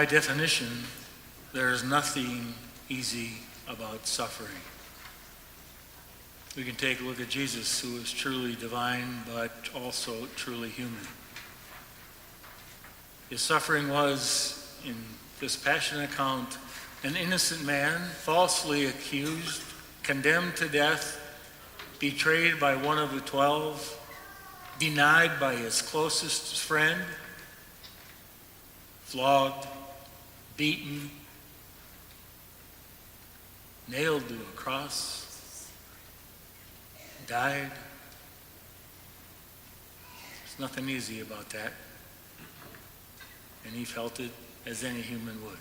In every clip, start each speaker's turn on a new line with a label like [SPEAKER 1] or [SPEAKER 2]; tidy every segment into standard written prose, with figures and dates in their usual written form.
[SPEAKER 1] By definition, there is nothing easy about suffering. We can take a look at Jesus, who is truly divine, but also truly human. His suffering was, in this Passion account, an innocent man, falsely accused, condemned to death, betrayed by one of the 12, denied by his closest friend, flogged, beaten, nailed to a cross, died. There's nothing easy about that. And he felt it as any human would.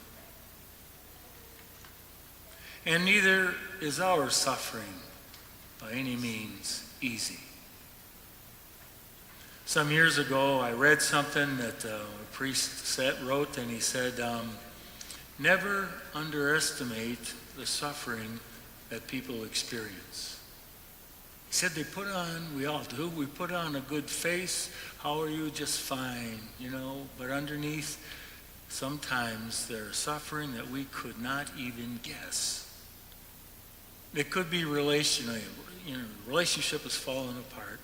[SPEAKER 1] And neither is our suffering by any means easy. Some years ago, I read something that a priest wrote, and he said, never underestimate the suffering that people experience. He said they put on, we all do, we put on a good face. How are you? Just fine, but underneath, sometimes there's suffering that we could not even guess. It could be relationally, relationship is falling apart.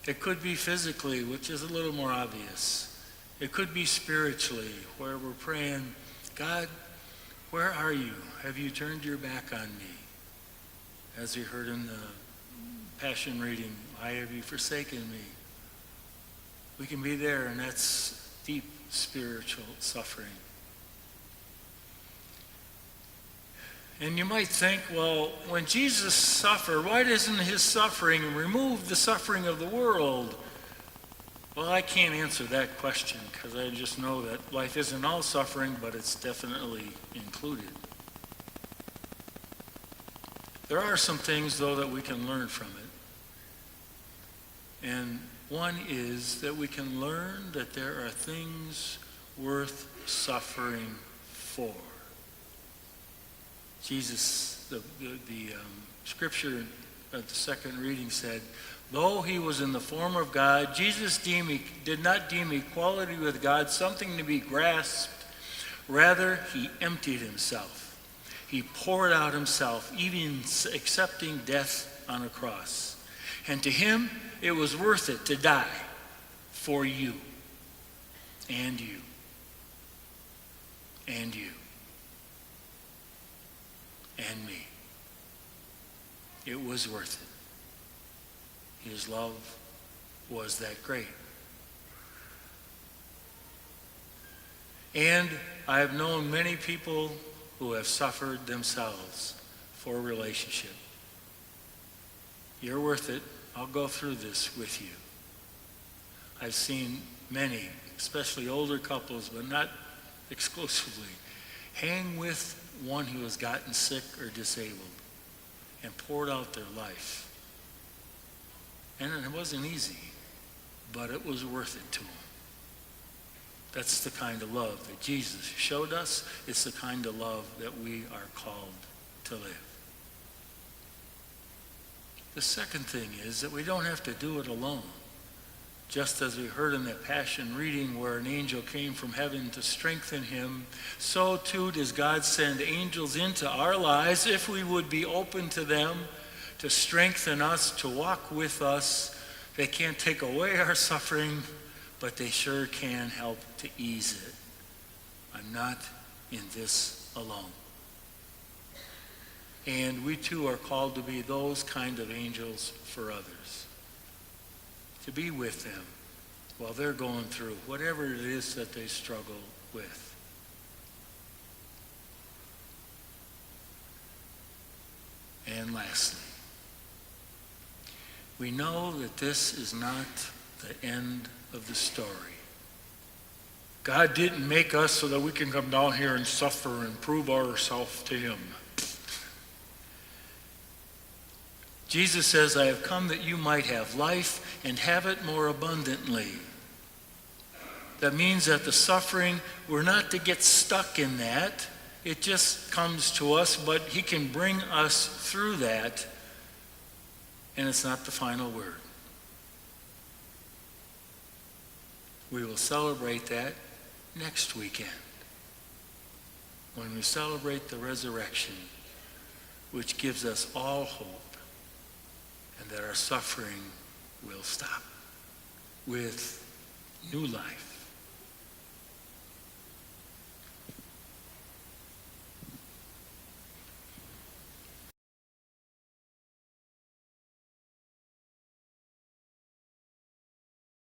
[SPEAKER 1] It could be physically, which is a little more obvious. It could be spiritually, where we're praying, God, where are you? Have you turned your back on me? As we heard in the Passion reading, why have you forsaken me? We can be there, and that's deep spiritual suffering. And you might think, well, when Jesus suffered, why doesn't his suffering remove the suffering of the world? Well, I can't answer that question, because I just know that life isn't all suffering, but it's definitely included. There are some things, though, that we can learn from it. And one is that we can learn that there are things worth suffering for. Jesus, the scripture at the second reading said, though he was in the form of God, Jesus did not deem equality with God something to be grasped. Rather, he emptied himself. He poured out himself, even accepting death on a cross. And to him, it was worth it to die for you and you and you and me. It was worth it. His love was that great. And I have known many people who have suffered themselves for a relationship. You're worth it. I'll go through this with you. I've seen many, especially older couples, but not exclusively, hang with one who has gotten sick or disabled and poured out their life. And it wasn't easy, but it was worth it to them. That's the kind of love that Jesus showed us. It's the kind of love that we are called to live. The second thing is that we don't have to do it alone. Just as we heard in that Passion reading where an angel came from heaven to strengthen him, so too does God send angels into our lives if we would be open to them, to strengthen us, to walk with us. They can't take away our suffering, but they sure can help to ease it. I'm not in this alone. And we too are called to be those kind of angels for others. To be with them while they're going through whatever it is that they struggle with. And lastly, we know that this is not the end of the story. God didn't make us so that we can come down here and suffer and prove ourselves to him. Jesus says, I have come that you might have life and have it more abundantly. That means that the suffering, we're not to get stuck in that. It just comes to us, but he can bring us through that, and it's not the final word. We will celebrate that next weekend. when we celebrate the resurrection, which gives us all hope, and that our suffering will stop with new life